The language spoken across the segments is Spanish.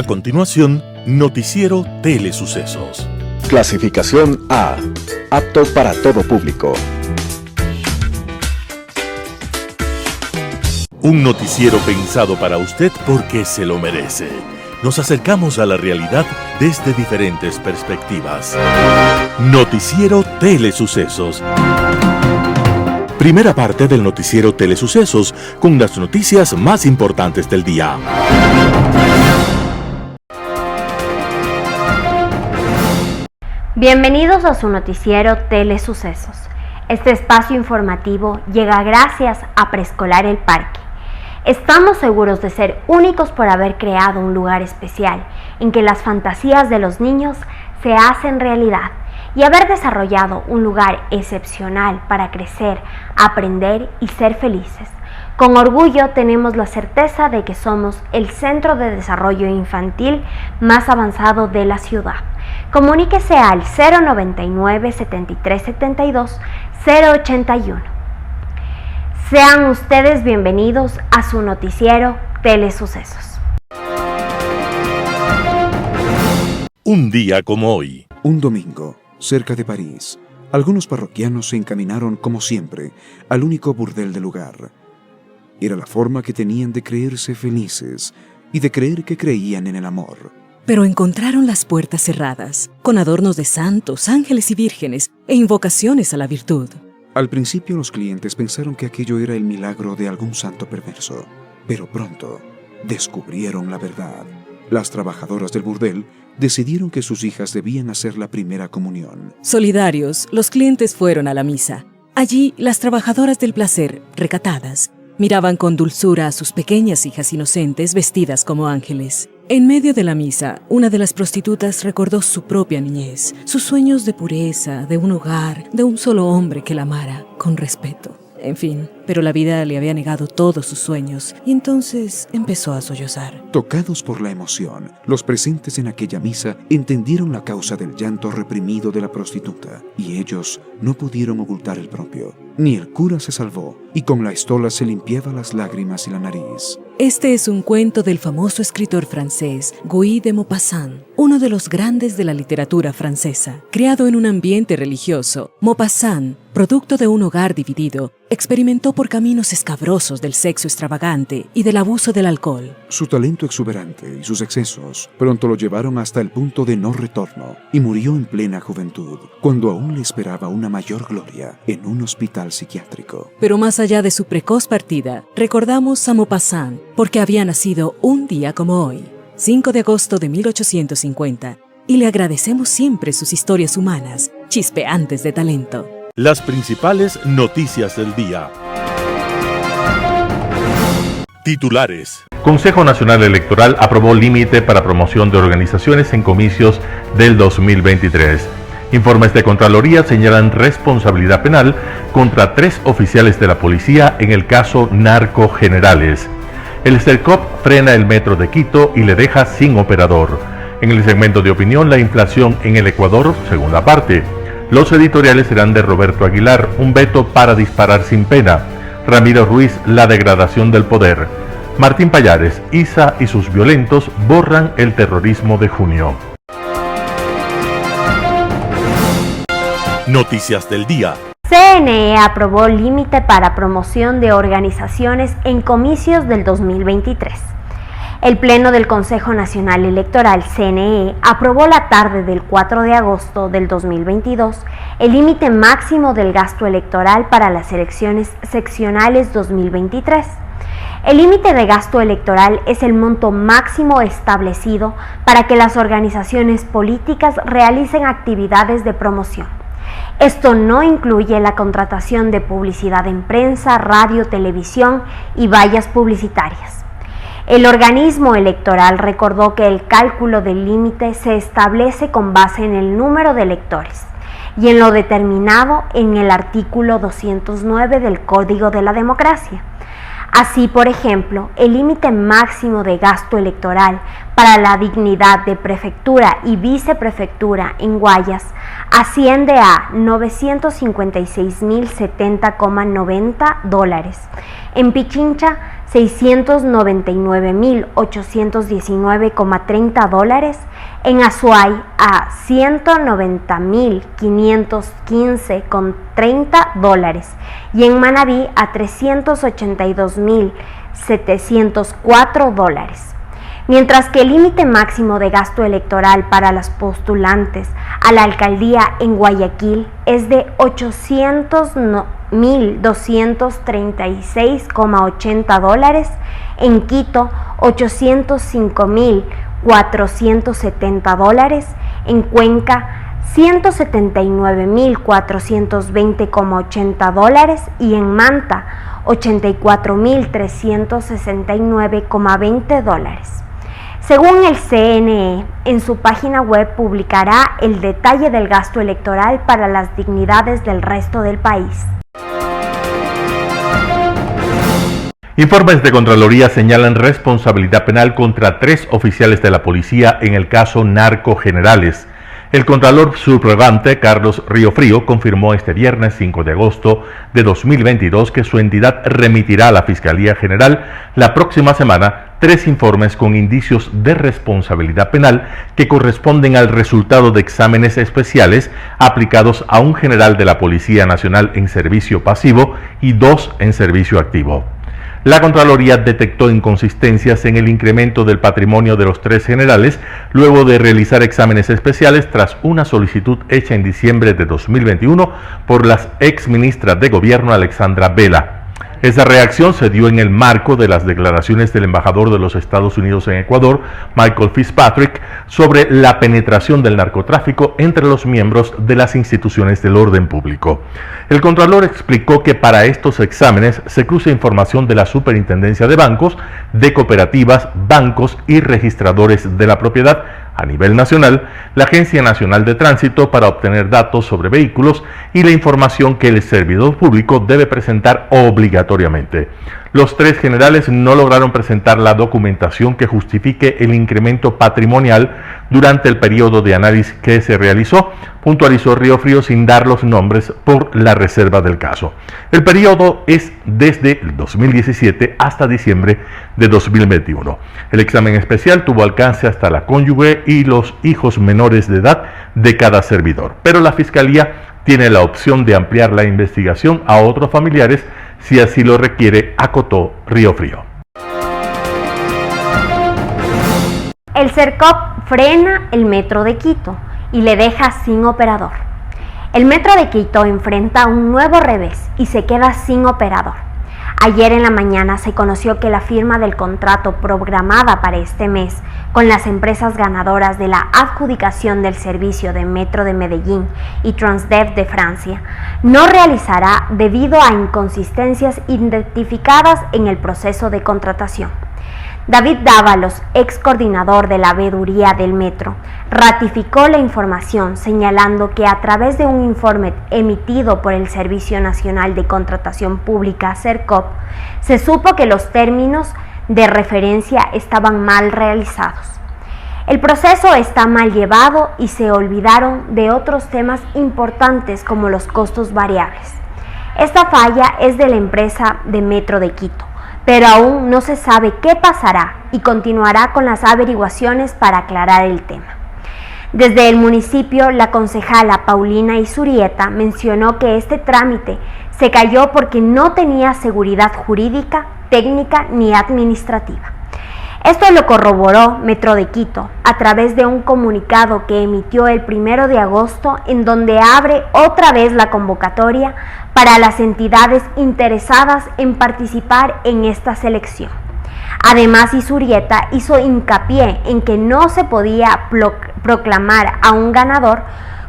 A continuación, Noticiero Telesucesos. Clasificación A. Apto para todo público. Un noticiero pensado para usted porque se lo merece. Nos acercamos a la realidad desde diferentes perspectivas. Noticiero Telesucesos. Primera parte del Noticiero Telesucesos con las noticias más importantes del día. Bienvenidos a su noticiero Telesucesos. Este espacio informativo llega gracias a Preescolar El Parque. Estamos seguros de ser únicos por haber creado un lugar especial en que las fantasías de los niños se hacen realidad y haber desarrollado un lugar excepcional para crecer, aprender y ser felices. Con orgullo tenemos la certeza de que somos el centro de desarrollo infantil más avanzado de la ciudad. Comuníquese al 099 7372 081. Sean ustedes bienvenidos a su noticiero Telesucesos. Un día como hoy. Un domingo, cerca de París, algunos parroquianos se encaminaron, como siempre, al único burdel del lugar. Era la forma que tenían de creerse felices y de creer que creían en el amor. Pero encontraron las puertas cerradas, con adornos de santos, ángeles y vírgenes, e invocaciones a la virtud. Al principio los clientes pensaron que aquello era el milagro de algún santo perverso, pero pronto descubrieron la verdad. Las trabajadoras del burdel decidieron que sus hijas debían hacer la primera comunión. Solidarios, los clientes fueron a la misa. Allí, las trabajadoras del placer, recatadas, miraban con dulzura a sus pequeñas hijas inocentes vestidas como ángeles. En medio de la misa, una de las prostitutas recordó su propia niñez, sus sueños de pureza, de un hogar, de un solo hombre que la amara, con respeto. En fin, pero la vida le había negado todos sus sueños y entonces empezó a sollozar. Tocados por la emoción, los presentes en aquella misa entendieron la causa del llanto reprimido de la prostituta y ellos no pudieron ocultar el propio. Ni el cura se salvó y con la estola se limpiaba las lágrimas y la nariz. Este es un cuento del famoso escritor francés Guy de Maupassant, uno de los grandes de la literatura francesa. Criado en un ambiente religioso, Maupassant, producto de un hogar dividido, experimentó por caminos escabrosos del sexo extravagante y del abuso del alcohol. Su talento exuberante y sus excesos pronto lo llevaron hasta el punto de no retorno y murió en plena juventud, cuando aún le esperaba una mayor gloria en un hospital psiquiátrico. Pero más allá de su precoz partida, recordamos a Maupassant porque había nacido un día como hoy, 5 de agosto de 1850, y le agradecemos siempre sus historias humanas, chispeantes de talento. Las principales noticias del día. Titulares. Consejo Nacional Electoral aprobó límite para promoción de organizaciones en comicios del 2023. Informes de Contraloría señalan responsabilidad penal contra 3 oficiales de la policía en el caso Narco Generales. El Sercop frena el metro de Quito y le deja sin operador. En el segmento de opinión, la inflación en el Ecuador, segunda parte. Los editoriales serán de Roberto Aguilar, un veto para disparar sin pena. Ramiro Ruiz, la degradación del poder. Martín Pallares, ISA y sus violentos borran el terrorismo de junio. Noticias del día. CNE aprobó límite para promoción de organizaciones en comicios del 2023. El Pleno del Consejo Nacional Electoral, CNE, aprobó la tarde del 4 de agosto del 2022 el límite máximo del gasto electoral para las elecciones seccionales 2023. El límite de gasto electoral es el monto máximo establecido para que las organizaciones políticas realicen actividades de promoción. Esto no incluye la contratación de publicidad en prensa, radio, televisión y vallas publicitarias. El organismo electoral recordó que el cálculo del límite se establece con base en el número de electores y en lo determinado en el artículo 209 del Código de la Democracia. Así, por ejemplo, el límite máximo de gasto electoral para la dignidad de prefectura y viceprefectura en Guayas asciende a $956.070,90. En Pichincha, $699.819,30. En Azuay, a $190.515,30. Y en Manabí, a $382.704. Mientras que el límite máximo de gasto electoral para los postulantes a la alcaldía en Guayaquil es de $800.236,80, en Quito $805.470, en Cuenca $179.420,80 y en Manta $84.369,20. Según el CNE, en su página web publicará el detalle del gasto electoral para las dignidades del resto del país. Informes de Contraloría señalan responsabilidad penal contra 3 oficiales de la policía en el caso Narco Generales. El Contralor Subrogante Carlos Riofrío confirmó este viernes 5 de agosto de 2022 que su entidad remitirá a la Fiscalía General la próxima semana 3 informes con indicios de responsabilidad penal que corresponden al resultado de exámenes especiales aplicados a un general de la Policía Nacional en servicio pasivo y 2 en servicio activo. La Contraloría detectó inconsistencias en el incremento del patrimonio de los 3 generales luego de realizar exámenes especiales tras una solicitud hecha en diciembre de 2021 por la exministra de Gobierno Alexandra Vela. Esa reacción se dio en el marco de las declaraciones del embajador de los Estados Unidos en Ecuador, Michael Fitzpatrick, sobre la penetración del narcotráfico entre los miembros de las instituciones del orden público. El Contralor explicó que para estos exámenes se cruza información de la Superintendencia de Bancos, de cooperativas, bancos y registradores de la propiedad a nivel nacional, la Agencia Nacional de Tránsito para obtener datos sobre vehículos y la información que el servidor público debe presentar obligatoriamente. Los 3 generales no lograron presentar la documentación que justifique el incremento patrimonial durante el periodo de análisis que se realizó, puntualizó Riofrío sin dar los nombres por la reserva del caso. El periodo es desde el 2017 hasta diciembre de 2021. El examen especial tuvo alcance hasta la cónyuge y los hijos menores de edad de cada servidor, pero la Fiscalía tiene la opción de ampliar la investigación a otros familiares si así lo requiere, acotó Riofrío. El CERCOP frena el Metro de Quito y le deja sin operador. El Metro de Quito enfrenta un nuevo revés y se queda sin operador. Ayer en la mañana se conoció que la firma del contrato programada para este mes con las empresas ganadoras de la adjudicación del servicio de Metro de Medellín y Transdev de Francia no realizará debido a inconsistencias identificadas en el proceso de contratación. David Dávalos, ex coordinador de la veeduría del Metro, ratificó la información señalando que a través de un informe emitido por el Servicio Nacional de Contratación Pública, CERCOP, se supo que los términos de referencia estaban mal realizados. El proceso está mal llevado y se olvidaron de otros temas importantes como los costos variables. Esta falla es de la empresa de Metro de Quito, pero aún no se sabe qué pasará y continuará con las averiguaciones para aclarar el tema. Desde el municipio, la concejala Paulina Izurieta mencionó que este trámite se cayó porque no tenía seguridad jurídica, técnica ni administrativa. Esto lo corroboró Metro de Quito a través de un comunicado que emitió el 1 de agosto en donde abre otra vez la convocatoria para las entidades interesadas en participar en esta selección. Además, Izurieta hizo hincapié en que no se podía proclamar a un ganador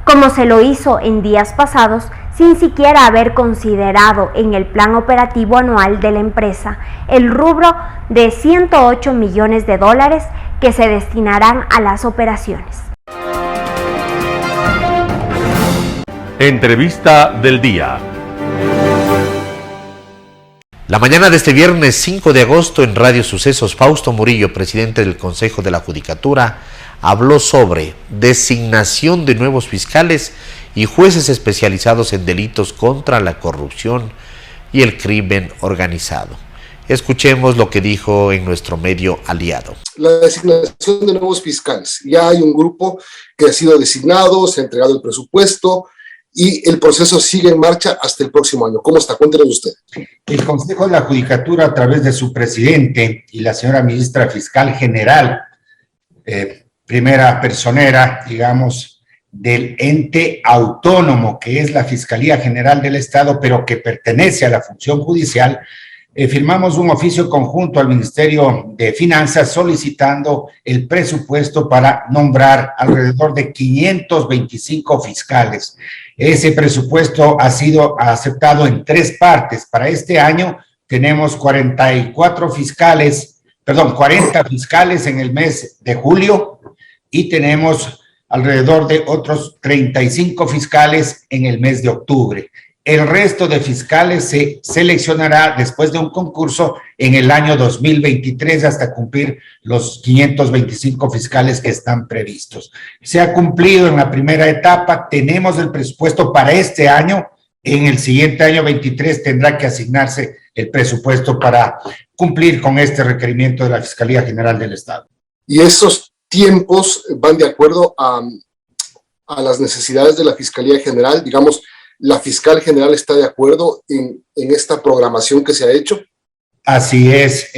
como se lo hizo en días pasados, sin siquiera haber considerado en el plan operativo anual de la empresa el rubro de $108 millones que se destinarán a las operaciones. Entrevista del día. La mañana de este viernes 5 de agosto en Radio Sucesos, Fausto Murillo, presidente del Consejo de la Judicatura, habló sobre designación de nuevos fiscales y jueces especializados en delitos contra la corrupción y el crimen organizado. Escuchemos lo que dijo en nuestro medio aliado. La designación de nuevos fiscales. Ya hay un grupo que ha sido designado, se ha entregado el presupuesto y el proceso sigue en marcha hasta el próximo año. ¿Cómo está? Cuéntenos usted. El Consejo de la Judicatura, a través de su presidente y la señora ministra fiscal general, primera personera, digamos, del ente autónomo que es la Fiscalía General del Estado, pero que pertenece a la función judicial, firmamos un oficio conjunto al Ministerio de Finanzas solicitando el presupuesto para nombrar alrededor de 525 fiscales. Ese presupuesto ha sido aceptado en 3 partes. Para este año tenemos 40 fiscales en el mes de julio y tenemos alrededor de otros 35 fiscales en el mes de octubre. El resto de fiscales se seleccionará después de un concurso en el año 2023 hasta cumplir los 525 fiscales que están previstos. Se ha cumplido en la primera etapa, tenemos el presupuesto para este año, en el siguiente año 23 tendrá que asignarse el presupuesto para cumplir con este requerimiento de la Fiscalía General del Estado. Y esos tiempos van de acuerdo a las necesidades de la Fiscalía General. Digamos, ¿la Fiscal General está de acuerdo en esta programación que se ha hecho? Así es,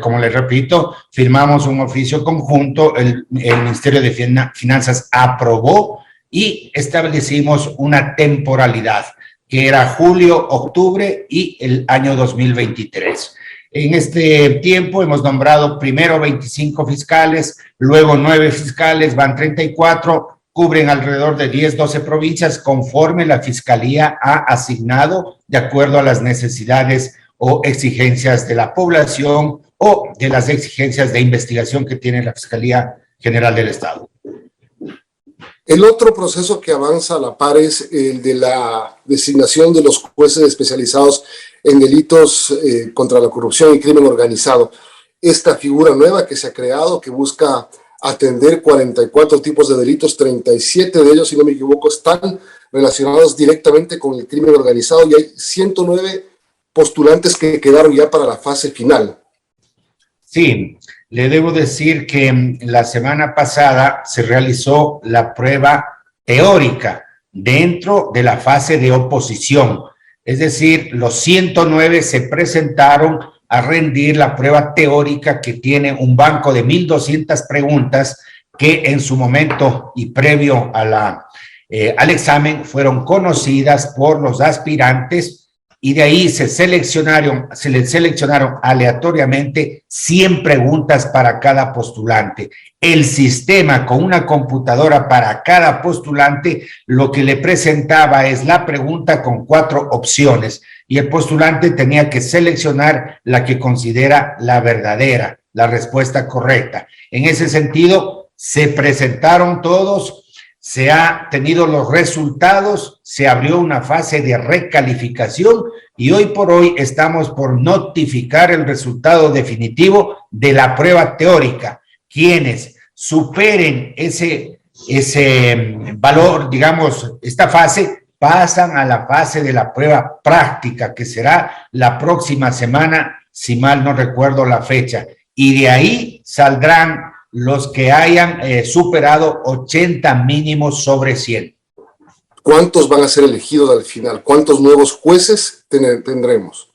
como les repito, firmamos un oficio conjunto, el Ministerio de Finanzas aprobó y establecimos una temporalidad, que era julio, octubre y el año 2023. En este tiempo hemos nombrado primero 25 fiscales, luego 9 fiscales, van 34, cubren alrededor de 10, 12 provincias conforme la Fiscalía ha asignado de acuerdo a las necesidades o exigencias de la población o de las exigencias de investigación que tiene la Fiscalía General del Estado. El otro proceso que avanza a la par es el de la designación de los jueces especializados en delitos contra la corrupción y crimen organizado. Esta figura nueva que se ha creado, que busca atender 44 tipos de delitos, 37 de ellos, si no me equivoco, están relacionados directamente con el crimen organizado y hay 109 postulantes que quedaron ya para la fase final. Sí, le debo decir que la semana pasada se realizó la prueba teórica dentro de la fase de oposición. Es decir, los 109 se presentaron a rendir la prueba teórica que tiene un banco de 1,200 preguntas que en su momento y previo a al examen fueron conocidas por los aspirantes y de ahí se les seleccionaron aleatoriamente 100 preguntas para cada postulante. El sistema con una computadora para cada postulante lo que le presentaba es la pregunta con 4 opciones y el postulante tenía que seleccionar la que considera la verdadera, la respuesta correcta. En ese sentido, se presentaron todos, se han tenido los resultados, se abrió una fase de recalificación y hoy por hoy estamos por notificar el resultado definitivo de la prueba teórica. Quienes superen ese valor, digamos, esta fase, pasan a la fase de la prueba práctica, que será la próxima semana, si mal no recuerdo la fecha. Y de ahí saldrán los que hayan superado 80 mínimos sobre 100. ¿Cuántos van a ser elegidos al final? ¿Cuántos nuevos jueces tendremos?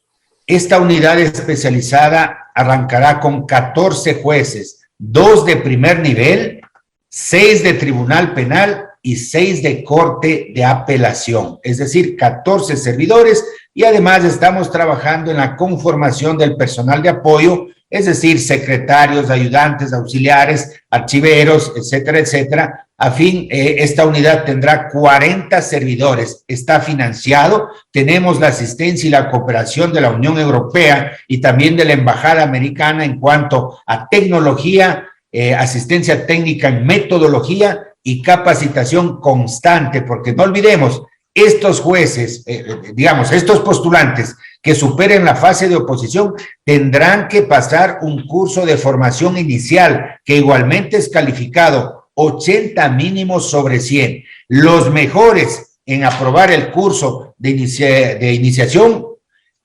Esta unidad especializada arrancará con 14 jueces, 2 de primer nivel, 6 de tribunal penal y 6 de corte de apelación, es decir, 14 servidores, y además estamos trabajando en la conformación del personal de apoyo, es decir, secretarios, ayudantes, auxiliares, archiveros, etcétera, etcétera. A fin, esta unidad tendrá 40 servidores, está financiado, tenemos la asistencia y la cooperación de la Unión Europea y también de la Embajada Americana en cuanto a tecnología, asistencia técnica en metodología y capacitación constante, porque no olvidemos, estos jueces, estos postulantes que superen la fase de oposición tendrán que pasar un curso de formación inicial que igualmente es calificado 80 mínimos sobre 100. Los mejores en aprobar el curso de iniciación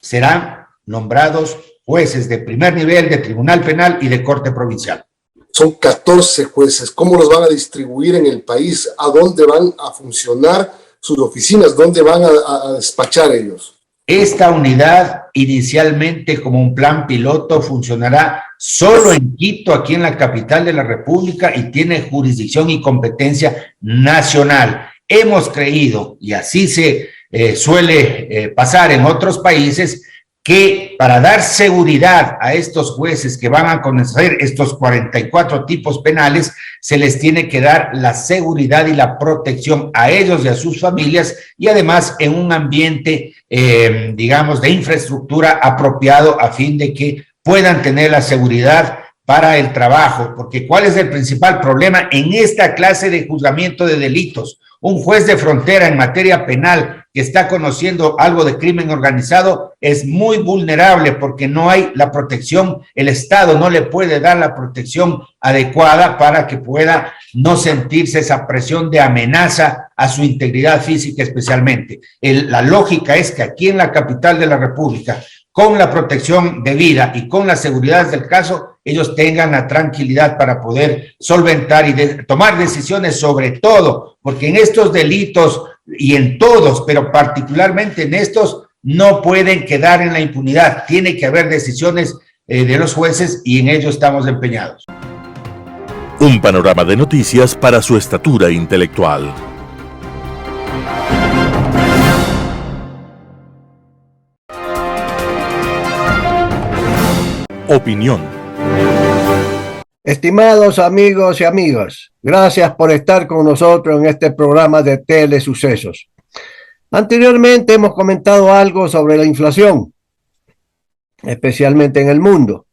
serán nombrados jueces de primer nivel, de Tribunal Penal y de Corte Provincial. Son 14 jueces. ¿Cómo los van a distribuir en el país? ¿A dónde van a funcionar sus oficinas? ¿Dónde van a despachar ellos? Esta unidad, inicialmente como un plan piloto, funcionará solo en Quito, aquí en la capital de la República, y tiene jurisdicción y competencia nacional. Hemos creído, y así se suele pasar en otros países, que para dar seguridad a estos jueces que van a conocer estos 44 tipos penales, se les tiene que dar la seguridad y la protección a ellos y a sus familias, y además en un ambiente, digamos, de infraestructura apropiado a fin de que puedan tener la seguridad para el trabajo. Porque ¿cuál es el principal problema en esta clase de juzgamiento de delitos? Un juez de frontera en materia penal que está conociendo algo de crimen organizado es muy vulnerable porque no hay la protección, el Estado no le puede dar la protección adecuada para que pueda no sentirse esa presión de amenaza a su integridad física especialmente. La lógica es que aquí en la capital de la República, con la protección debida y con la seguridad del caso, ellos tengan la tranquilidad para poder solventar y tomar decisiones sobre todo, porque en estos delitos y en todos, pero particularmente en estos, no pueden quedar en la impunidad. Tiene que haber decisiones de los jueces y en ello estamos empeñados. Un panorama de noticias para su estatura intelectual. Opinión. Estimados amigos y amigas, gracias por estar con nosotros en este programa de Telesucesos. Anteriormente hemos comentado algo sobre la inflación, especialmente en el mundo.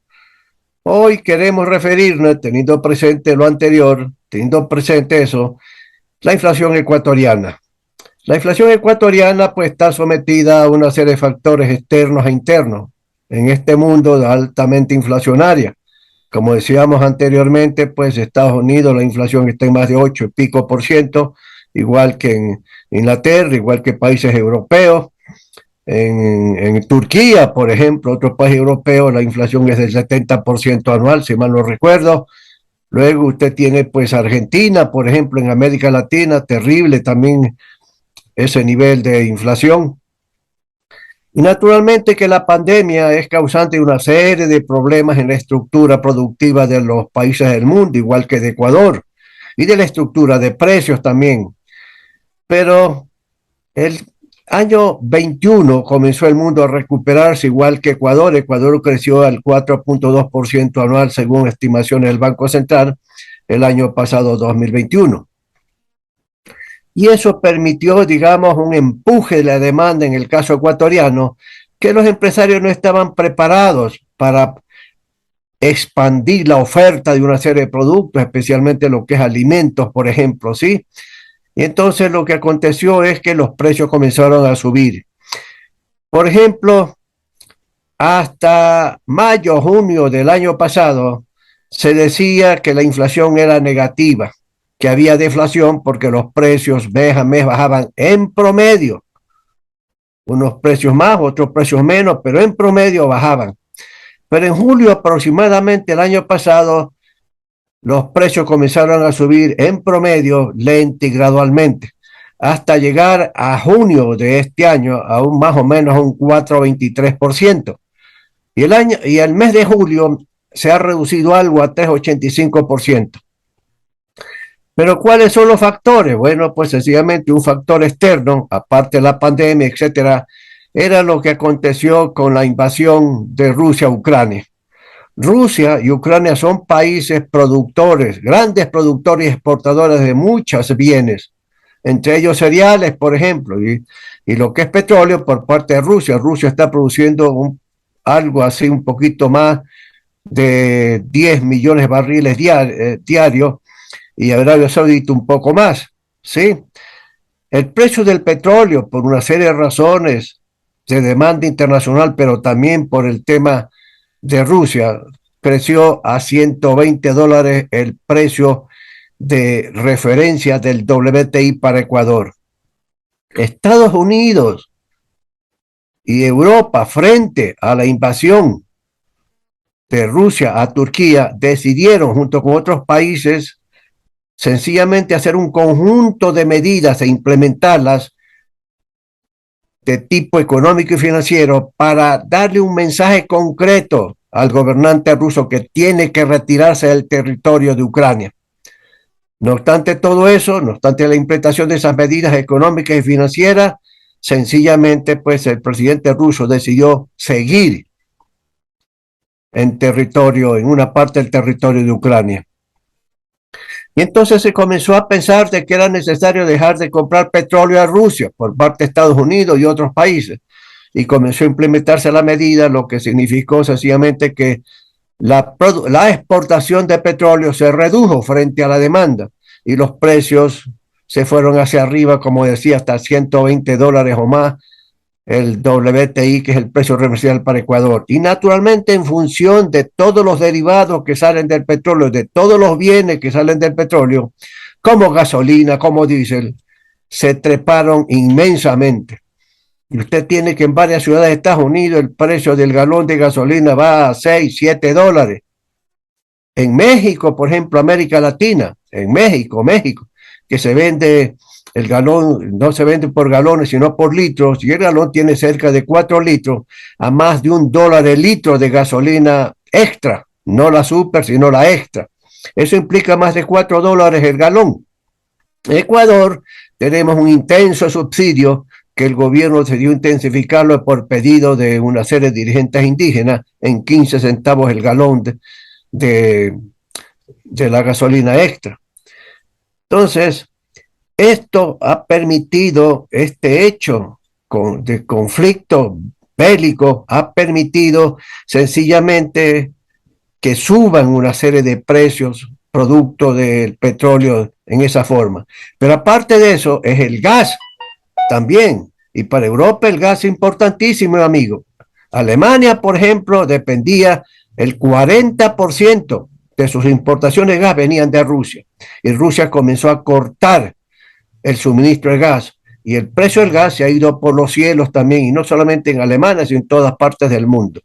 Hoy queremos referirnos, teniendo presente lo anterior, teniendo presente eso, la inflación ecuatoriana. La inflación ecuatoriana pues está sometida a una serie de factores externos e internos en este mundo altamente inflacionaria. Como decíamos anteriormente, pues Estados Unidos la inflación está en más de 8 y pico %, igual que en Inglaterra, igual que países europeos. En Turquía, por ejemplo, otro país europeo, la inflación es del 70% anual, si mal no recuerdo. Luego usted tiene pues Argentina, por ejemplo, en América Latina, terrible también ese nivel de inflación. Y naturalmente que la pandemia es causante de una serie de problemas en la estructura productiva de los países del mundo, igual que de Ecuador, y de la estructura de precios también. Pero el año 21 comenzó el mundo a recuperarse igual que Ecuador. Ecuador creció al 4.2% anual según estimaciones del Banco Central el año pasado 2021. Y eso permitió, digamos, un empuje de la demanda en el caso ecuatoriano, que los empresarios no estaban preparados para expandir la oferta de una serie de productos, especialmente lo que es alimentos, por ejemplo, ¿sí? Y entonces lo que aconteció es que los precios comenzaron a subir. Por ejemplo, hasta mayo, junio del año pasado, se decía que la inflación era negativa, que había deflación porque los precios mes a mes bajaban en promedio. Unos precios más, otros precios menos, pero en promedio bajaban. Pero en julio aproximadamente el año pasado, los precios comenzaron a subir en promedio lento y gradualmente, hasta llegar a junio de este año a un más o menos un 4,23%. Y el mes de julio se ha reducido algo a 3,85%. Pero ¿cuáles son los factores? Bueno, pues sencillamente un factor externo, aparte de la pandemia, etcétera, era lo que aconteció con la invasión de Rusia a Ucrania. Rusia y Ucrania son países productores, grandes productores y exportadores de muchos bienes, entre ellos cereales, por ejemplo, y lo que es petróleo por parte de Rusia. Rusia está produciendo algo así, un poquito más de 10 millones de barriles diarios, y Arabia Saudita un poco más, ¿sí? El precio del petróleo, por una serie de razones de demanda internacional, pero también por el tema de Rusia, creció a $120 el precio de referencia del WTI para Ecuador. Estados Unidos y Europa, frente a la invasión de Rusia a Turquía, decidieron junto con otros países sencillamente hacer un conjunto de medidas e implementarlas de tipo económico y financiero para darle un mensaje concreto al gobernante ruso que tiene que retirarse del territorio de Ucrania. No obstante todo eso, no obstante la implementación de esas medidas económicas y financieras, sencillamente pues el presidente ruso decidió seguir en una parte del territorio de Ucrania. Y entonces se comenzó a pensar de que era necesario dejar de comprar petróleo a Rusia por parte de Estados Unidos y otros países. Y comenzó a implementarse la medida, lo que significó sencillamente que la exportación de petróleo se redujo frente a la demanda y los precios se fueron hacia arriba, como decía, hasta $120 o más el WTI, que es el precio referencial para Ecuador. Y naturalmente, en función de todos los derivados que salen del petróleo, de todos los bienes que salen del petróleo, como gasolina, como diésel, se treparon inmensamente. Y usted tiene que en varias ciudades de Estados Unidos el precio del galón de gasolina va a $6, $7. En México, por ejemplo, América Latina, en México, que se vende el galón, no se vende por galones, sino por litros, y el galón tiene cerca de 4 litros, a más de $1 el litro de gasolina extra, no la super, sino la extra. Eso implica más de $4 el galón. En Ecuador tenemos un intenso subsidio que el gobierno decidió intensificarlo por pedido de una serie de dirigentes indígenas en 15 centavos el galón de la gasolina extra. Entonces, esto ha permitido, este hecho de conflicto bélico, ha permitido sencillamente que suban una serie de precios producto del petróleo en esa forma. Pero aparte de eso, es el gas también. Y para Europa el gas es importantísimo, amigo. Alemania, por ejemplo, dependía el 40% de sus importaciones de gas venían de Rusia. Y Rusia comenzó a cortar el suministro de gas y el precio del gas se ha ido por los cielos también, y no solamente en Alemania, sino en todas partes del mundo.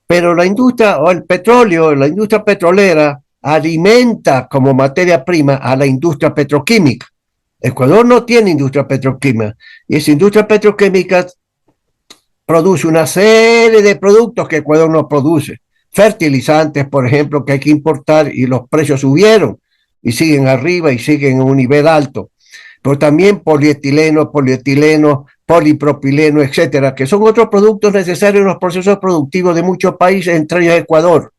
Pero la industria o el petróleo, la industria petrolera alimenta como materia prima a la industria petroquímica. Ecuador no tiene industria petroquímica y esa industria petroquímica produce una serie de productos que Ecuador no produce. Fertilizantes, por ejemplo, que hay que importar y los precios subieron y siguen arriba y siguen en un nivel alto. Pero también polietileno, polipropileno, etcétera, que son otros productos necesarios en los procesos productivos de muchos países, entre ellos Ecuador.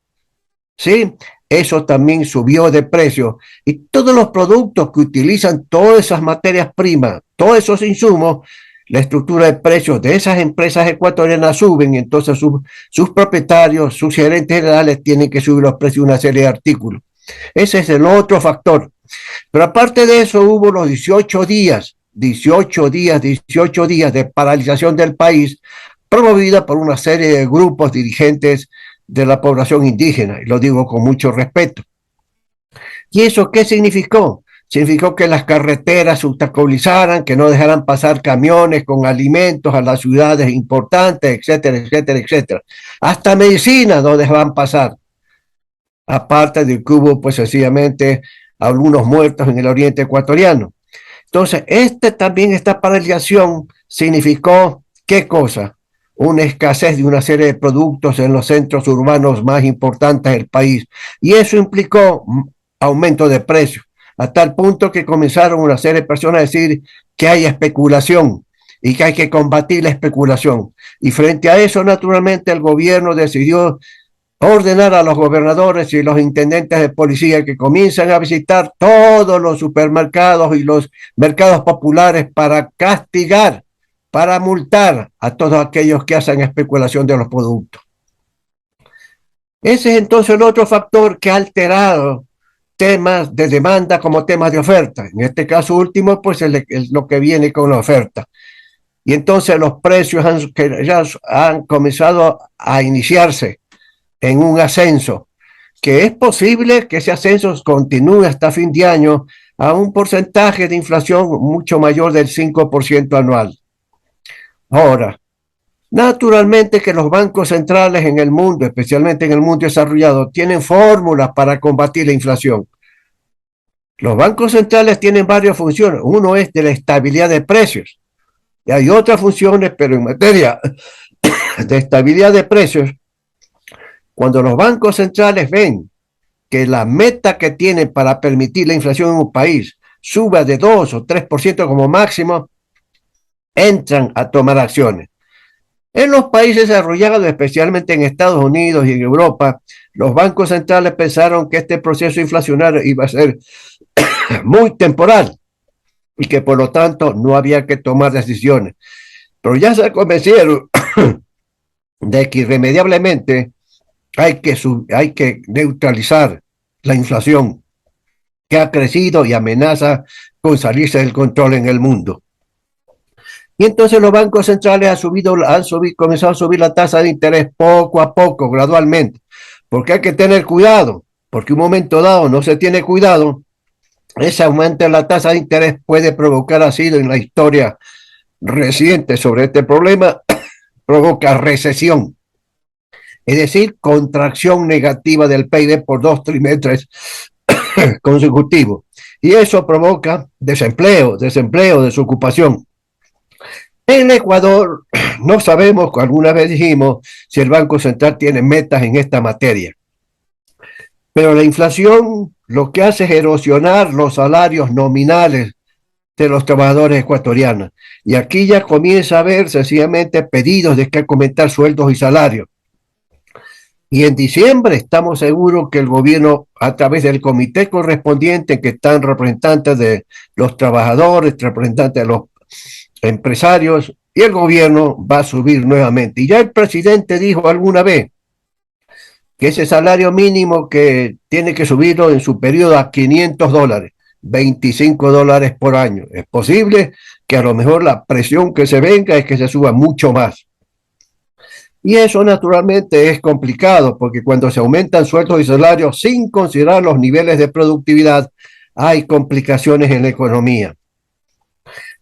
¿Sí? Eso también subió de precio. Y todos los productos que utilizan todas esas materias primas, todos esos insumos, la estructura de precios de esas empresas ecuatorianas suben, y entonces sus propietarios, sus gerentes generales tienen que subir los precios de una serie de artículos. Ese es el otro factor. Pero aparte de eso, hubo los 18 días de paralización del país, promovida por una serie de grupos dirigentes de la población indígena, y lo digo con mucho respeto. ¿Y eso qué significó? Significó que las carreteras se obstaculizaran, que no dejaran pasar camiones con alimentos a las ciudades importantes, etcétera, etcétera, etcétera. Hasta medicinas no dejaban pasar. Aparte de que hubo, pues sencillamente, algunos muertos en el oriente ecuatoriano. Entonces, esta paralización significó, ¿qué cosa? Una escasez de una serie de productos en los centros urbanos más importantes del país. Y eso implicó aumento de precios, a tal punto que comenzaron una serie de personas a decir que hay especulación y que hay que combatir la especulación. Y frente a eso, naturalmente, el gobierno decidió ordenar a los gobernadores y los intendentes de policía que comiencen a visitar todos los supermercados y los mercados populares para castigar, para multar a todos aquellos que hacen especulación de los productos. Ese es entonces el otro factor que ha alterado temas de demanda como temas de oferta. En este caso último, pues es lo que viene con la oferta. Y entonces los precios ya han comenzado a iniciarse en un ascenso. que es posible que ese ascenso continúe hasta fin de año a un porcentaje de inflación mucho mayor del 5% anual. Ahora, naturalmente que los bancos centrales en el mundo, especialmente en el mundo desarrollado, tienen fórmulas para combatir la inflación. Los bancos centrales tienen varias funciones. Uno es de la estabilidad de precios. Y hay otras funciones, pero en materia de estabilidad de precios, cuando los bancos centrales ven que la meta que tienen para permitir la inflación en un país suba de 2 o 3% como máximo, entran a tomar acciones. En los países desarrollados, especialmente en Estados Unidos y en Europa, los bancos centrales pensaron que este proceso inflacionario iba a ser muy temporal y que por lo tanto no había que tomar decisiones. Pero ya se convencieron de que irremediablemente hay que neutralizar la inflación que ha crecido y amenaza con salirse del control en el mundo. Y entonces los bancos centrales han comenzado a subir la tasa de interés poco a poco, gradualmente, porque hay que tener cuidado, porque un momento dado no se tiene cuidado, ese aumento en la tasa de interés puede provocar, ha sido en la historia reciente sobre este problema, provoca recesión. Es decir, contracción negativa del PIB por 2 trimestres consecutivos. Y eso provoca desempleo, desocupación. En Ecuador no sabemos, alguna vez dijimos, si el Banco Central tiene metas en esta materia. Pero la inflación lo que hace es erosionar los salarios nominales de los trabajadores ecuatorianos. Y aquí ya comienza a haber sencillamente pedidos de que aumentar sueldos y salarios. Y en diciembre estamos seguros que el gobierno, a través del comité correspondiente, que están representantes de los trabajadores, representantes de los empresarios, y el gobierno va a subir nuevamente. Y ya el presidente dijo alguna vez que ese salario mínimo que tiene que subirlo en su periodo a $500, $25 por año. Es posible que a lo mejor la presión que se venga es que se suba mucho más. Y eso naturalmente es complicado, porque cuando se aumentan sueldos y salarios sin considerar los niveles de productividad, hay complicaciones en la economía.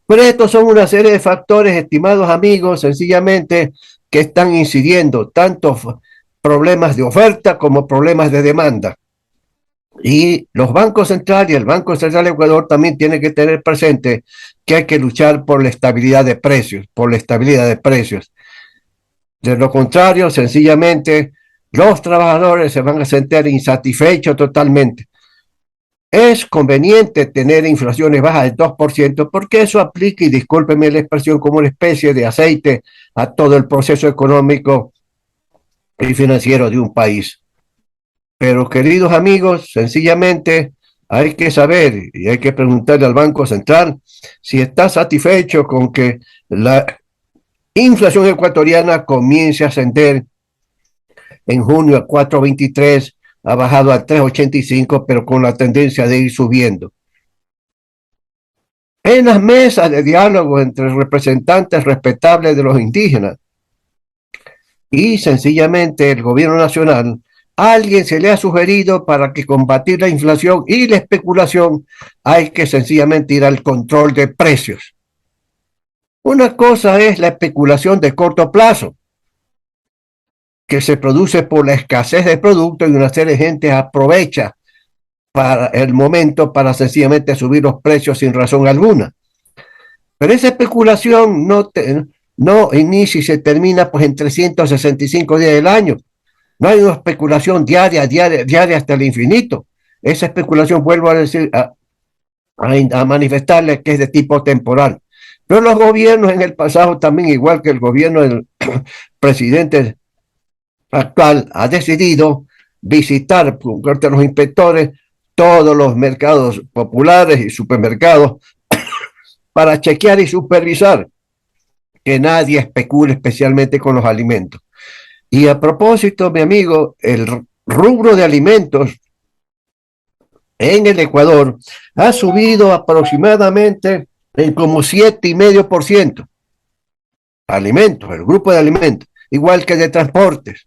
Pero estos son una serie de factores, estimados amigos, sencillamente que están incidiendo tanto problemas de oferta como problemas de demanda. Y los bancos centrales y el Banco Central de Ecuador también tienen que tener presente que hay que luchar por la estabilidad de precios, De lo contrario, sencillamente, los trabajadores se van a sentir insatisfechos totalmente. Es conveniente tener inflaciones bajas del 2% porque eso aplica, y discúlpeme la expresión, como una especie de aceite a todo el proceso económico y financiero de un país. Pero, queridos amigos, sencillamente hay que saber y hay que preguntarle al Banco Central si está satisfecho con que la inflación ecuatoriana comience a ascender. En junio a 4.23, ha bajado a 3.85, pero con la tendencia de ir subiendo. En las mesas de diálogo entre representantes respetables de los indígenas y sencillamente el gobierno nacional, a alguien se le ha sugerido para que combatir la inflación y la especulación hay que sencillamente ir al control de precios. Una cosa es la especulación de corto plazo, que se produce por la escasez de productos y una serie de gente aprovecha para el momento para sencillamente subir los precios sin razón alguna. Pero esa especulación no inicia y se termina pues en 365 días del año. No hay una especulación diaria hasta el infinito. Esa especulación, vuelvo a decir, a manifestarles que es de tipo temporal. Pero los gobiernos en el pasado también, igual que el gobierno del presidente actual, ha decidido visitar por parte de los inspectores todos los mercados populares y supermercados para chequear y supervisar que nadie especule especialmente con los alimentos. Y a propósito, mi amigo, el rubro de alimentos en el Ecuador ha subido aproximadamente en como 7,5%. Alimentos, el grupo de alimentos, igual que de transportes.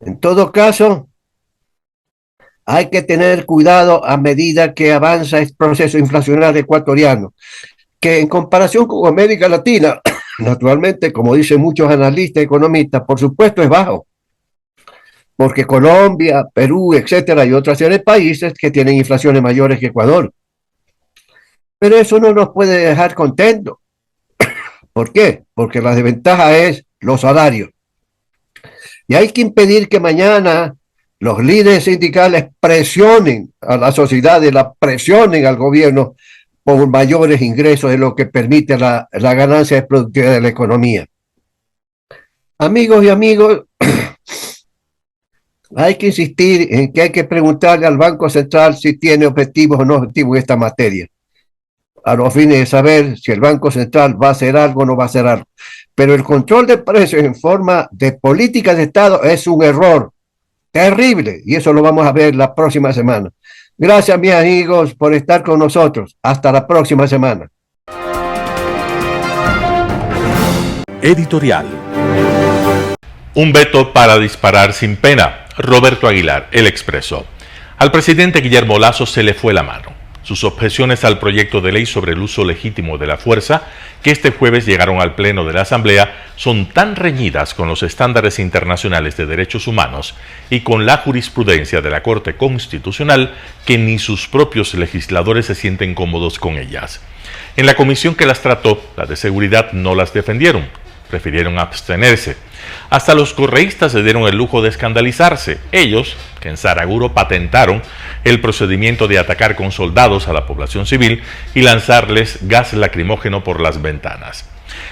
En todo caso, hay que tener cuidado a medida que avanza el proceso inflacionario ecuatoriano, que en comparación con América Latina, naturalmente, como dicen muchos analistas y economistas, por supuesto es bajo, porque Colombia, Perú, etcétera, y otras serie de países que tienen inflaciones mayores que Ecuador. Pero eso no nos puede dejar contentos. ¿Por qué? Porque la desventaja es los salarios. Y hay que impedir que mañana los líderes sindicales presionen a la sociedad y la presionen al gobierno por mayores ingresos de lo que permite la ganancia de productividad de la economía. Amigos y amigos, hay que insistir en que hay que preguntarle al Banco Central si tiene objetivos o no objetivos en esta materia, a los fines de saber si el Banco Central va a hacer algo o no va a hacer algo. Pero el control de precios en forma de política de Estado es un error terrible, y eso lo vamos a ver la próxima semana. Gracias, mis amigos, por estar con nosotros. Hasta la próxima semana. Editorial. Un veto para disparar sin pena. Roberto Aguilar, El Expreso. Al presidente Guillermo Lasso se le fue la mano. Sus objeciones al proyecto de ley sobre el uso legítimo de la fuerza, que este jueves llegaron al Pleno de la Asamblea, son tan reñidas con los estándares internacionales de derechos humanos y con la jurisprudencia de la Corte Constitucional que ni sus propios legisladores se sienten cómodos con ellas. En la comisión que las trató, la de seguridad no las defendieron, prefirieron abstenerse. Hasta los correístas se dieron el lujo de escandalizarse, ellos, que en Saraguro patentaron el procedimiento de atacar con soldados a la población civil y lanzarles gas lacrimógeno por las ventanas.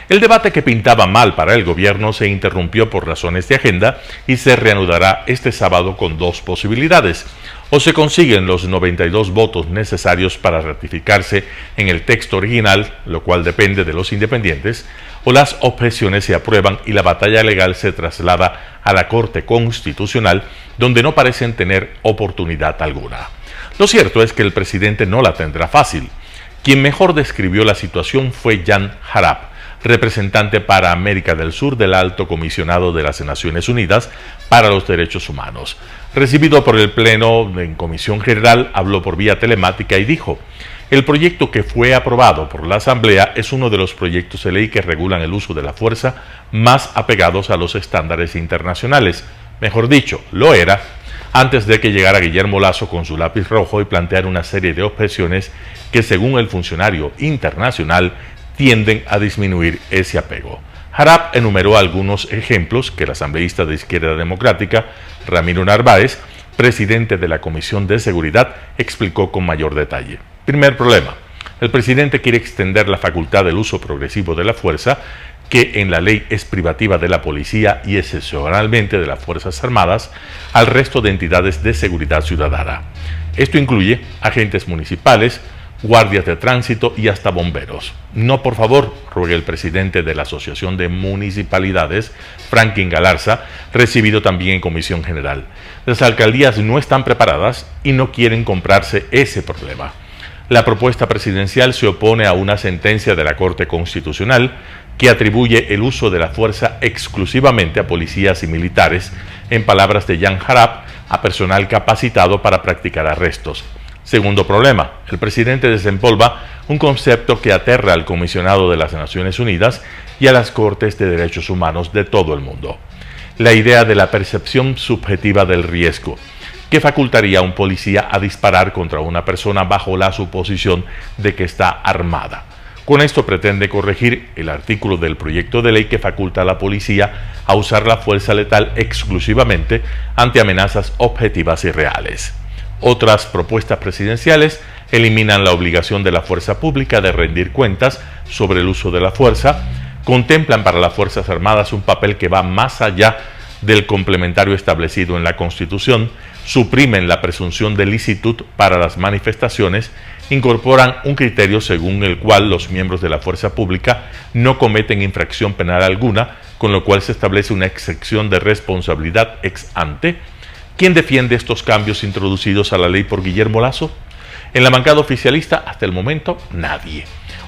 El debate, que pintaba mal para el gobierno, se interrumpió por razones de agenda y se reanudará este sábado con dos posibilidades. O se consiguen los 92 votos necesarios para ratificarse en el texto original, lo cual depende de los independientes, o las objeciones se aprueban y la batalla legal se traslada a la Corte Constitucional, donde no parecen tener oportunidad alguna. Lo cierto es que el presidente no la tendrá fácil. Quien mejor describió la situación fue Jan Harap, representante para América del Sur del Alto Comisionado de las Naciones Unidas para los Derechos Humanos. Recibido por el Pleno en Comisión General, habló por vía telemática y dijo: el proyecto que fue aprobado por la Asamblea es uno de los proyectos de ley que regulan el uso de la fuerza más apegados a los estándares internacionales. Mejor dicho, lo era, antes de que llegara Guillermo Lasso con su lápiz rojo y planteara una serie de objeciones que, según el funcionario internacional, tienden a disminuir ese apego. Harap enumeró algunos ejemplos que el asambleísta de Izquierda Democrática, Ramiro Narváez, presidente de la Comisión de Seguridad, explicó con mayor detalle. Primer problema: el presidente quiere extender la facultad del uso progresivo de la fuerza, que en la ley es privativa de la policía y excepcionalmente de las Fuerzas Armadas, al resto de entidades de seguridad ciudadana. Esto incluye agentes municipales, guardias de tránsito y hasta bomberos. No, por favor, ruega el presidente de la Asociación de Municipalidades, Franklin Galarza, recibido también en Comisión General. Las alcaldías no están preparadas y no quieren comprarse ese problema. La propuesta presidencial se opone a una sentencia de la Corte Constitucional que atribuye el uso de la fuerza exclusivamente a policías y militares, en palabras de Jan Harap, a personal capacitado para practicar arrestos. Segundo problema: el presidente desempolva un concepto que aterra al comisionado de las Naciones Unidas y a las Cortes de Derechos Humanos de todo el mundo. La idea de la percepción subjetiva del riesgo, que facultaría a un policía a disparar contra una persona bajo la suposición de que está armada. Con esto pretende corregir el artículo del proyecto de ley que faculta a la policía a usar la fuerza letal exclusivamente ante amenazas objetivas y reales. Otras propuestas presidenciales eliminan la obligación de la fuerza pública de rendir cuentas sobre el uso de la fuerza, contemplan para las Fuerzas Armadas un papel que va más allá del complementario establecido en la Constitución, suprimen la presunción de licitud para las manifestaciones, incorporan un criterio según el cual los miembros de la fuerza pública no cometen infracción penal alguna, con lo cual se establece una excepción de responsabilidad ex ante. ¿Quién defiende estos cambios introducidos a la ley por Guillermo Lasso? En la bancada oficialista, hasta el momento, nadie.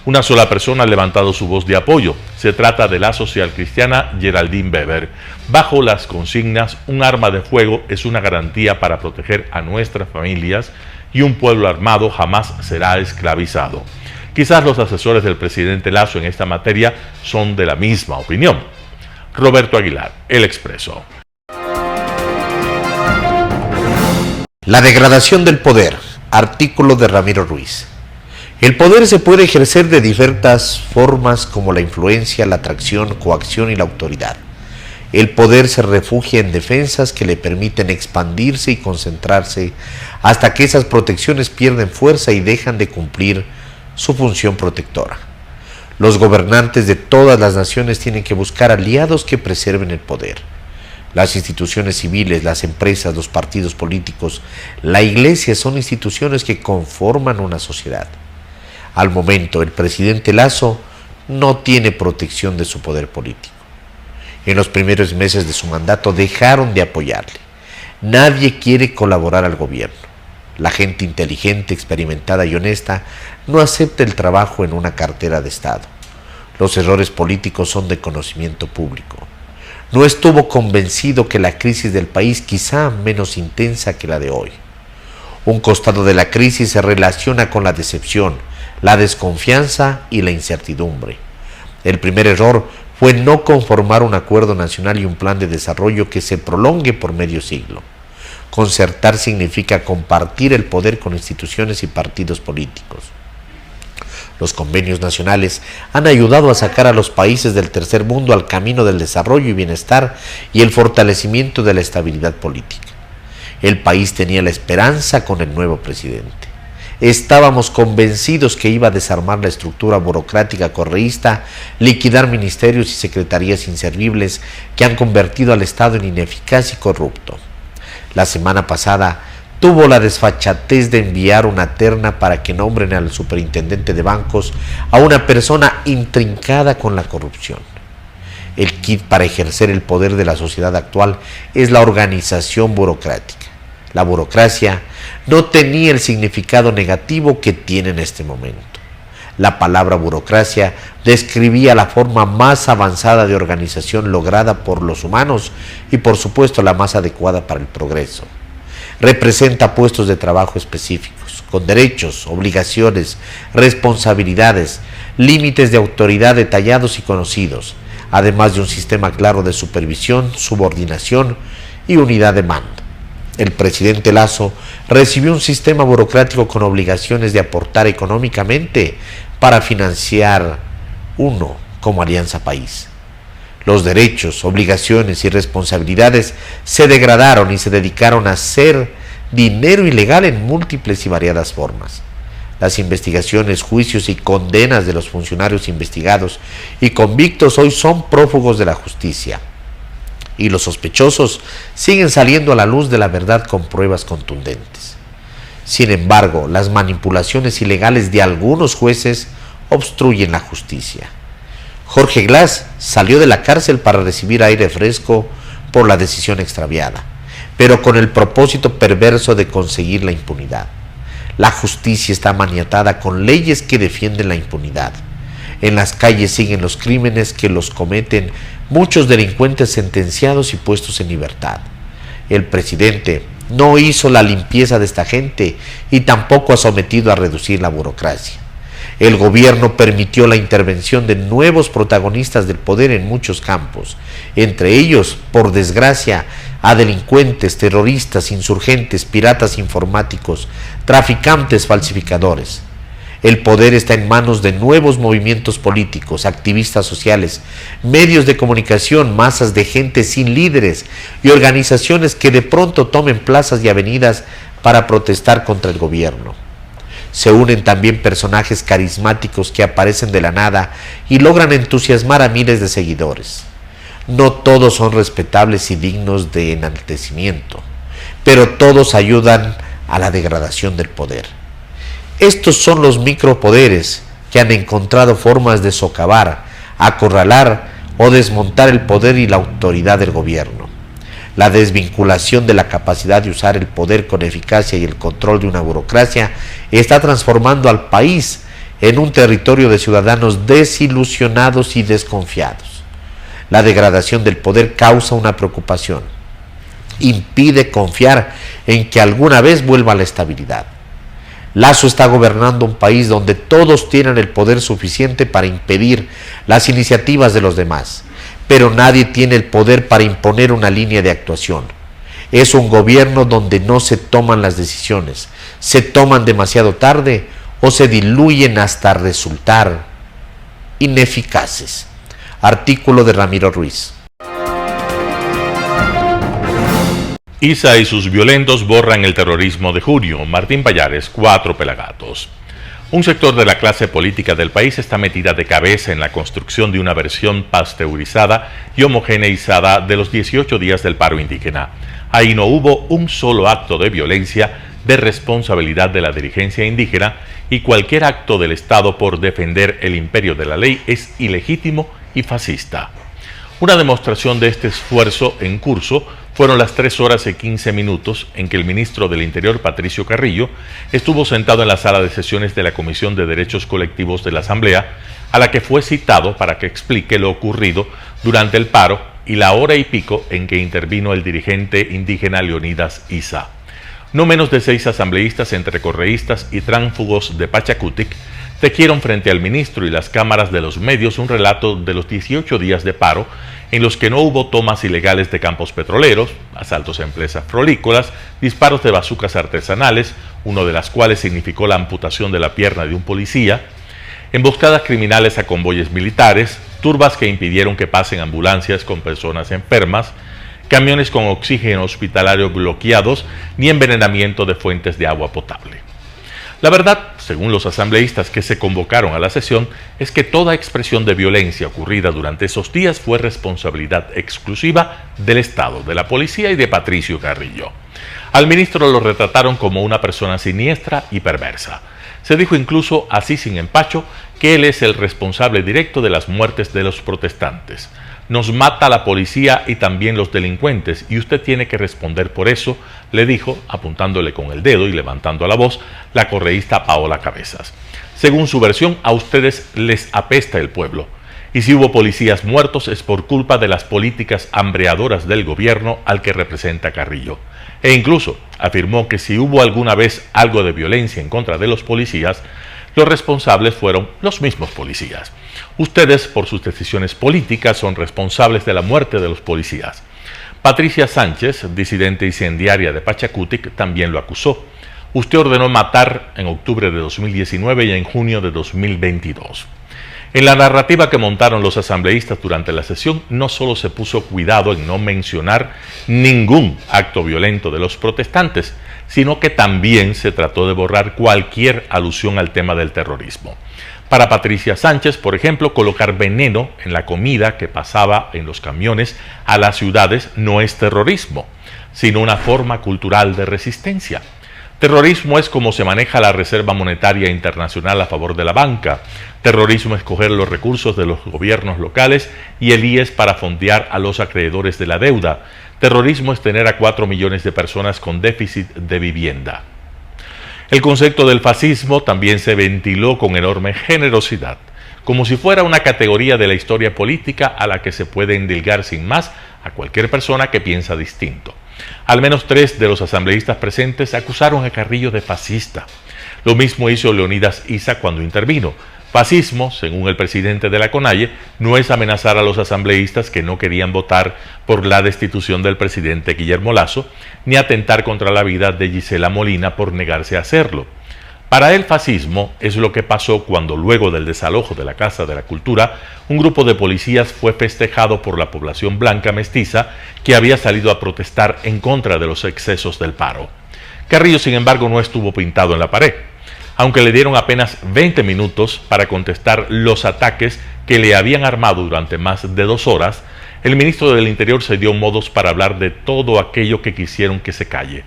Una sola persona ha levantado su voz de apoyo. Se trata de la socialcristiana Geraldine Weber, bajo las consignas "un arma de fuego es una garantía para proteger a nuestras familias y un pueblo armado jamás será esclavizado". Quizás los asesores del presidente Lasso en esta materia son de la misma opinión. Roberto Aguilar, El Expreso. La degradación del poder. Artículo de Ramiro Ruiz. El poder se puede ejercer de diversas formas como la influencia, la atracción, coacción y la autoridad. El poder se refugia en defensas que le permiten expandirse y concentrarse hasta que esas protecciones pierden fuerza y dejan de cumplir su función protectora. Los gobernantes de todas las naciones tienen que buscar aliados que preserven el poder. Las instituciones civiles, las empresas, los partidos políticos, la iglesia son instituciones que conforman una sociedad. Al momento, el presidente Lasso no tiene protección de su poder político. En los primeros meses de su mandato dejaron de apoyarle. Nadie quiere colaborar al gobierno. La gente inteligente, experimentada y honesta no acepta el trabajo en una cartera de Estado. Los errores políticos son de conocimiento público. No estuvo convencido que la crisis del país quizá menos intensa que la de hoy. Un costado de la crisis se relaciona con la decepción, la desconfianza y la incertidumbre. El primer error fue no conformar un acuerdo nacional y un plan de desarrollo que se prolongue por medio siglo. Concertar significa compartir el poder con instituciones y partidos políticos. Los convenios nacionales han ayudado a sacar a los países del tercer mundo al camino del desarrollo y bienestar y el fortalecimiento de la estabilidad política. El país tenía la esperanza con el nuevo presidente. Estábamos convencidos que iba a desarmar la estructura burocrática correísta, liquidar ministerios y secretarías inservibles que han convertido al Estado en ineficaz y corrupto. La semana pasada tuvo la desfachatez de enviar una terna para que nombren al superintendente de bancos a una persona intrincada con la corrupción. El kit para ejercer el poder de la sociedad actual es la organización burocrática. La burocracia no tenía el significado negativo que tiene en este momento. La palabra burocracia describía la forma más avanzada de organización lograda por los humanos y por supuesto la más adecuada para el progreso. Representa puestos de trabajo específicos, con derechos, obligaciones, responsabilidades, límites de autoridad detallados y conocidos, además de un sistema claro de supervisión, subordinación y unidad de mando. El presidente Lasso recibió un sistema burocrático con obligaciones de aportar económicamente para financiar uno como Alianza País. Los derechos, obligaciones y responsabilidades se degradaron y se dedicaron a hacer dinero ilegal en múltiples y variadas formas. Las investigaciones, juicios y condenas de los funcionarios investigados y convictos hoy son prófugos de la justicia. Y los sospechosos siguen saliendo a la luz de la verdad con pruebas contundentes. Sin embargo, las manipulaciones ilegales de algunos jueces obstruyen la justicia. Jorge Glass salió de la cárcel para recibir aire fresco por la decisión extraviada, pero con el propósito perverso de conseguir la impunidad. La justicia está maniatada con leyes que defienden la impunidad. En las calles siguen los crímenes que los cometen muchos delincuentes sentenciados y puestos en libertad. El presidente no hizo la limpieza de esta gente y tampoco ha sometido a reducir la burocracia. El gobierno permitió la intervención de nuevos protagonistas del poder en muchos campos, entre ellos, por desgracia, a delincuentes, terroristas, insurgentes, piratas informáticos, traficantes, falsificadores. El poder está en manos de nuevos movimientos políticos, activistas sociales, medios de comunicación, masas de gente sin líderes y organizaciones que de pronto tomen plazas y avenidas para protestar contra el gobierno. Se unen también personajes carismáticos que aparecen de la nada y logran entusiasmar a miles de seguidores. No todos son respetables y dignos de enaltecimiento, pero todos ayudan a la degradación del poder. Estos son los micropoderes que han encontrado formas de socavar, acorralar o desmontar el poder y la autoridad del gobierno. La desvinculación de la capacidad de usar el poder con eficacia y el control de una burocracia está transformando al país en un territorio de ciudadanos desilusionados y desconfiados. La degradación del poder causa una preocupación. Impide confiar en que alguna vez vuelva la estabilidad. Lasso está gobernando un país donde todos tienen el poder suficiente para impedir las iniciativas de los demás, pero nadie tiene el poder para imponer una línea de actuación. Es un gobierno donde no se toman las decisiones, se toman demasiado tarde o se diluyen hasta resultar ineficaces. Artículo de Ramiro Ruiz. ISA y sus violentos borran el terrorismo de junio. Martín Pallares, 4 Pelagatos. Un sector de la clase política del país está metida de cabeza en la construcción de una versión pasteurizada y homogeneizada de los 18 días del paro indígena. Ahí no hubo un solo acto de violencia de responsabilidad de la dirigencia indígena y cualquier acto del Estado por defender el imperio de la ley es ilegítimo y fascista. Una demostración de este esfuerzo en curso fueron las 3 horas y 15 minutos en que el ministro del Interior, Patricio Carrillo, estuvo sentado en la sala de sesiones de la Comisión de Derechos Colectivos de la Asamblea, a la que fue citado para que explique lo ocurrido durante el paro, y la hora y pico en que intervino el dirigente indígena Leonidas Issa. No menos de 6 asambleístas entre correístas y tránsfugos de Pachacutic tejieron frente al ministro y las cámaras de los medios un relato de los 18 días de paro en los que no hubo tomas ilegales de campos petroleros, asaltos a empresas prolícolas, disparos de bazucas artesanales, uno de las cuales significó la amputación de la pierna de un policía, emboscadas criminales a convoyes militares, turbas que impidieron que pasen ambulancias con personas enfermas, camiones con oxígeno hospitalario bloqueados, ni envenenamiento de fuentes de agua potable. La verdad, según los asambleístas que se convocaron a la sesión, es que toda expresión de violencia ocurrida durante esos días fue responsabilidad exclusiva del Estado, de la policía y de Patricio Carrillo. Al ministro lo retrataron como una persona siniestra y perversa. Se dijo incluso, así sin empacho, que él es el responsable directo de las muertes de los protestantes. Nos mata la policía y también los delincuentes, y usted tiene que responder por eso, le dijo, apuntándole con el dedo y levantando la voz, la correísta Paola Cabezas. Según su versión, a ustedes les apesta el pueblo. Y si hubo policías muertos es por culpa de las políticas hambreadoras del gobierno al que representa Carrillo. E incluso afirmó que si hubo alguna vez algo de violencia en contra de los policías, los responsables fueron los mismos policías. Ustedes, por sus decisiones políticas, son responsables de la muerte de los policías. Patricia Sánchez, disidente incendiaria de Pachacutic, también lo acusó. Usted ordenó matar en octubre de 2019 y en junio de 2022. En la narrativa que montaron los asambleístas durante la sesión, no solo se puso cuidado en no mencionar ningún acto violento de los protestantes, sino que también se trató de borrar cualquier alusión al tema del terrorismo. Para Patricia Sánchez, por ejemplo, colocar veneno en la comida que pasaba en los camiones a las ciudades no es terrorismo, sino una forma cultural de resistencia. Terrorismo es como se maneja la Reserva Monetaria Internacional a favor de la banca. Terrorismo es coger los recursos de los gobiernos locales y el IES para fondear a los acreedores de la deuda. Terrorismo es tener a 4 millones de personas con déficit de vivienda. El concepto del fascismo también se ventiló con enorme generosidad, como si fuera una categoría de la historia política a la que se puede endilgar sin más a cualquier persona que piensa distinto. Al menos 3 de los asambleístas presentes acusaron a Carrillo de fascista. Lo mismo hizo Leonidas Issa cuando intervino. Fascismo, según el presidente de la CONAIE, no es amenazar a los asambleístas que no querían votar por la destitución del presidente Guillermo Lasso, ni atentar contra la vida de Gisela Molina por negarse a hacerlo. Para él, fascismo es lo que pasó cuando, luego del desalojo de la Casa de la Cultura, un grupo de policías fue festejado por la población blanca mestiza que había salido a protestar en contra de los excesos del paro. Carrillo, sin embargo, no estuvo pintado en la pared. Aunque le dieron apenas 20 minutos para contestar los ataques que le habían armado durante más de 2 horas, el ministro del Interior se dio modos para hablar de todo aquello que quisieron que se calle.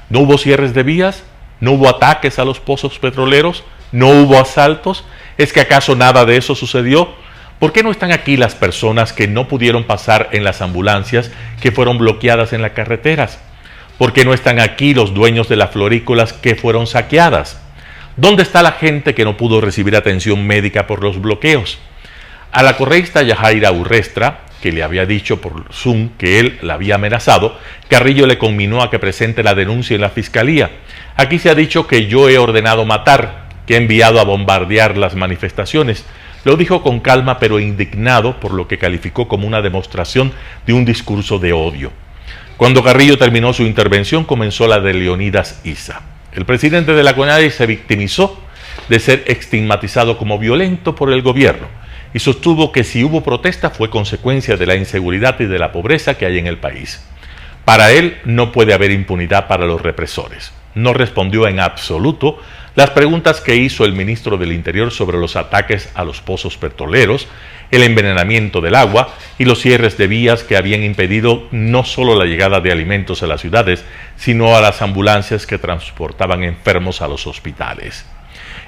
¿No hubo cierres de vías? ¿No hubo ataques a los pozos petroleros? ¿No hubo asaltos? ¿Es que acaso nada de eso sucedió? ¿Por qué no están aquí las personas que no pudieron pasar en las ambulancias que fueron bloqueadas en las carreteras? ¿Por qué no están aquí los dueños de las florícolas que fueron saqueadas? ¿Dónde está la gente que no pudo recibir atención médica por los bloqueos? A la correísta Yajaira Urrestra, que le había dicho por Zoom que él la había amenazado, Carrillo le conminó a que presente la denuncia en la fiscalía. Aquí se ha dicho que yo he ordenado matar, que he enviado a bombardear las manifestaciones. Lo dijo con calma pero indignado por lo que calificó como una demostración de un discurso de odio. Cuando Carrillo terminó su intervención, comenzó la de Leonidas Issa. El presidente de la CONADE se victimizó de ser estigmatizado como violento por el gobierno y sostuvo que si hubo protesta fue consecuencia de la inseguridad y de la pobreza que hay en el país. Para él no puede haber impunidad para los represores. No respondió en absoluto las preguntas que hizo el ministro del Interior sobre los ataques a los pozos petroleros, el envenenamiento del agua y los cierres de vías que habían impedido no solo la llegada de alimentos a las ciudades, sino a las ambulancias que transportaban enfermos a los hospitales.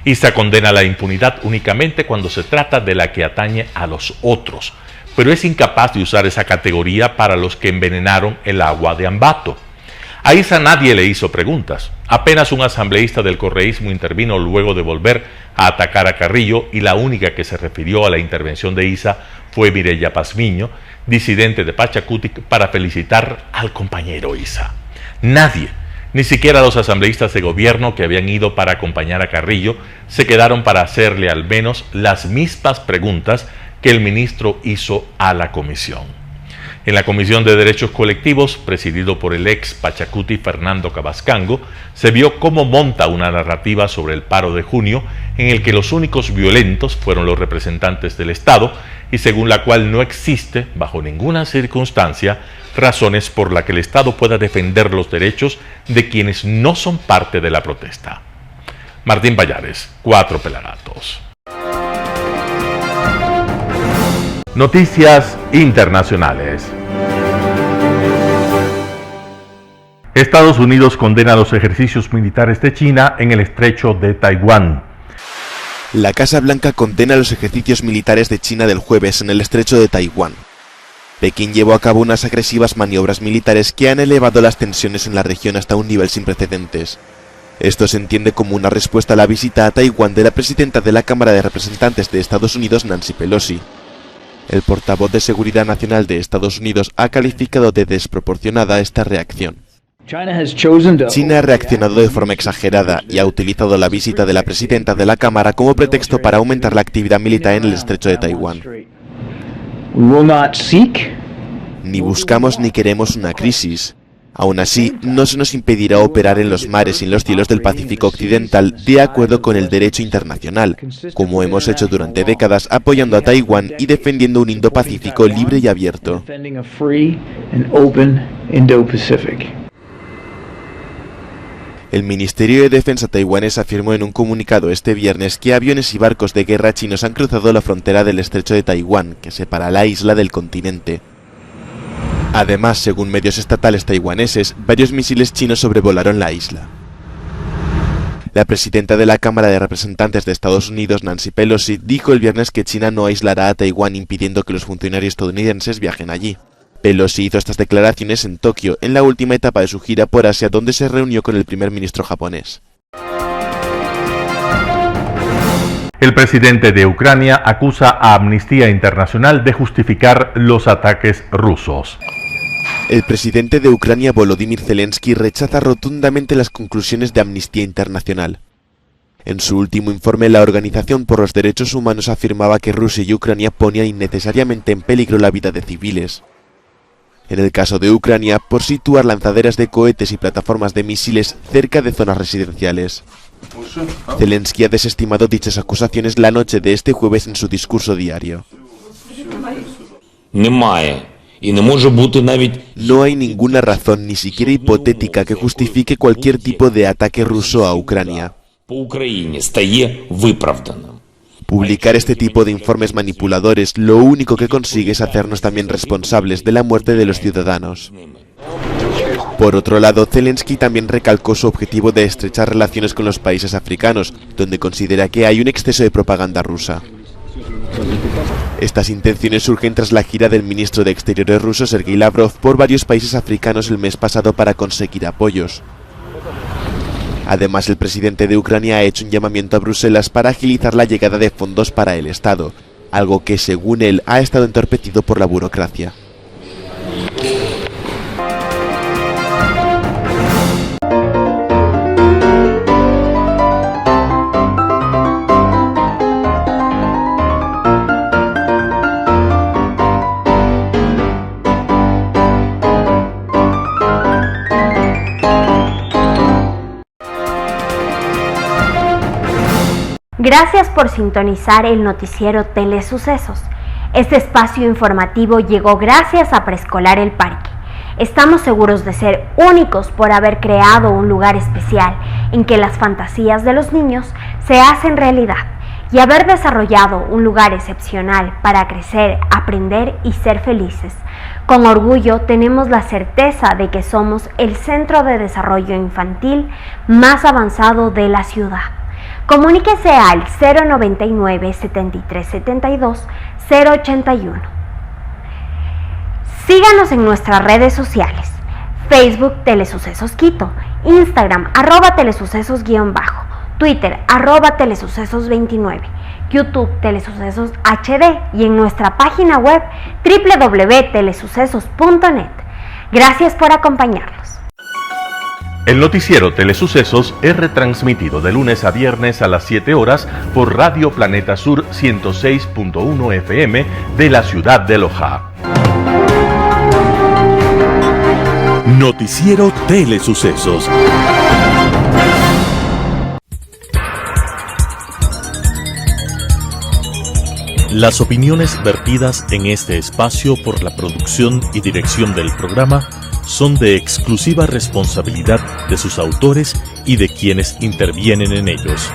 Issa condena la impunidad únicamente cuando se trata de la que atañe a los otros, pero es incapaz de usar esa categoría para los que envenenaron el agua de Ambato. A Issa nadie le hizo preguntas. Apenas un asambleísta del correísmo intervino luego de volver a atacar a Carrillo y la única que se refirió a la intervención de Issa fue Mireya Pazmiño, disidente de Pachacuti, para felicitar al compañero Issa. Nadie, ni siquiera los asambleístas de gobierno que habían ido para acompañar a Carrillo, se quedaron para hacerle al menos las mismas preguntas que el ministro hizo a la comisión. En la Comisión de Derechos Colectivos, presidido por el ex Pachacuti Fernando Cabascango, se vio cómo monta una narrativa sobre el paro de junio en el que los únicos violentos fueron los representantes del Estado y según la cual no existe, bajo ninguna circunstancia, razones por las que el Estado pueda defender los derechos de quienes no son parte de la protesta. Martín Pallares, 4 Pelagatos. Noticias internacionales. Estados Unidos condena los ejercicios militares de China en el estrecho de Taiwán. La Casa Blanca condena los ejercicios militares de China del jueves en el estrecho de Taiwán. Pekín llevó a cabo unas agresivas maniobras militares que han elevado las tensiones en la región hasta un nivel sin precedentes. Esto se entiende como una respuesta a la visita a Taiwán de la presidenta de la Cámara de Representantes de Estados Unidos, Nancy Pelosi. El portavoz de Seguridad Nacional de Estados Unidos ha calificado de desproporcionada esta reacción. China ha reaccionado de forma exagerada y ha utilizado la visita de la presidenta de la Cámara como pretexto para aumentar la actividad militar en el estrecho de Taiwán. Ni buscamos ni queremos una crisis. Aún así, no se nos impedirá operar en los mares y en los cielos del Pacífico Occidental de acuerdo con el derecho internacional, como hemos hecho durante décadas apoyando a Taiwán y defendiendo un Indo-Pacífico libre y abierto. El Ministerio de Defensa taiwanés afirmó en un comunicado este viernes que aviones y barcos de guerra chinos han cruzado la frontera del estrecho de Taiwán, que separa la isla del continente. Además, según medios estatales taiwaneses, varios misiles chinos sobrevolaron la isla. La presidenta de la Cámara de Representantes de Estados Unidos, Nancy Pelosi, dijo el viernes que China no aislará a Taiwán impidiendo que los funcionarios estadounidenses viajen allí. Pelosi hizo estas declaraciones en Tokio, en la última etapa de su gira por Asia, donde se reunió con el primer ministro japonés. El presidente de Ucrania acusa a Amnistía Internacional de justificar los ataques rusos. El presidente de Ucrania, Volodymyr Zelensky, rechaza rotundamente las conclusiones de Amnistía Internacional. En su último informe, la Organización por los Derechos Humanos afirmaba que Rusia y Ucrania ponían innecesariamente en peligro la vida de civiles. En el caso de Ucrania, por situar lanzaderas de cohetes y plataformas de misiles cerca de zonas residenciales. Zelensky ha desestimado dichas acusaciones la noche de este jueves en su discurso diario. No hay ninguna razón, ni siquiera hipotética, que justifique cualquier tipo de ataque ruso a Ucrania. Publicar este tipo de informes manipuladores lo único que consigue es hacernos también responsables de la muerte de los ciudadanos. Por otro lado, Zelensky también recalcó su objetivo de estrechar relaciones con los países africanos, donde considera que hay un exceso de propaganda rusa. Estas intenciones surgen tras la gira del ministro de Exteriores ruso Sergei Lavrov por varios países africanos el mes pasado para conseguir apoyos. Además, el presidente de Ucrania ha hecho un llamamiento a Bruselas para agilizar la llegada de fondos para el Estado, algo que según él ha estado entorpecido por la burocracia. Gracias por sintonizar el noticiero Telesucesos. Este espacio informativo llegó gracias a Preescolar El Parque. Estamos seguros de ser únicos por haber creado un lugar especial en que las fantasías de los niños se hacen realidad y haber desarrollado un lugar excepcional para crecer, aprender y ser felices. Con orgullo tenemos la certeza de que somos el centro de desarrollo infantil más avanzado de la ciudad. Comuníquese al 099 7372 081. Síganos en nuestras redes sociales: Facebook Telesucesos Quito, Instagram @telesucesos_, Twitter @telesucesos29, YouTube Telesucesos HD y en nuestra página web www.telesucesos.net. Gracias por acompañarnos. El noticiero Telesucesos es retransmitido de lunes a viernes a las 7 horas por Radio Planeta Sur 106.1 FM de la ciudad de Loja. Noticiero Telesucesos. Las opiniones vertidas en este espacio por la producción y dirección del programa son de exclusiva responsabilidad de sus autores y de quienes intervienen en ellos.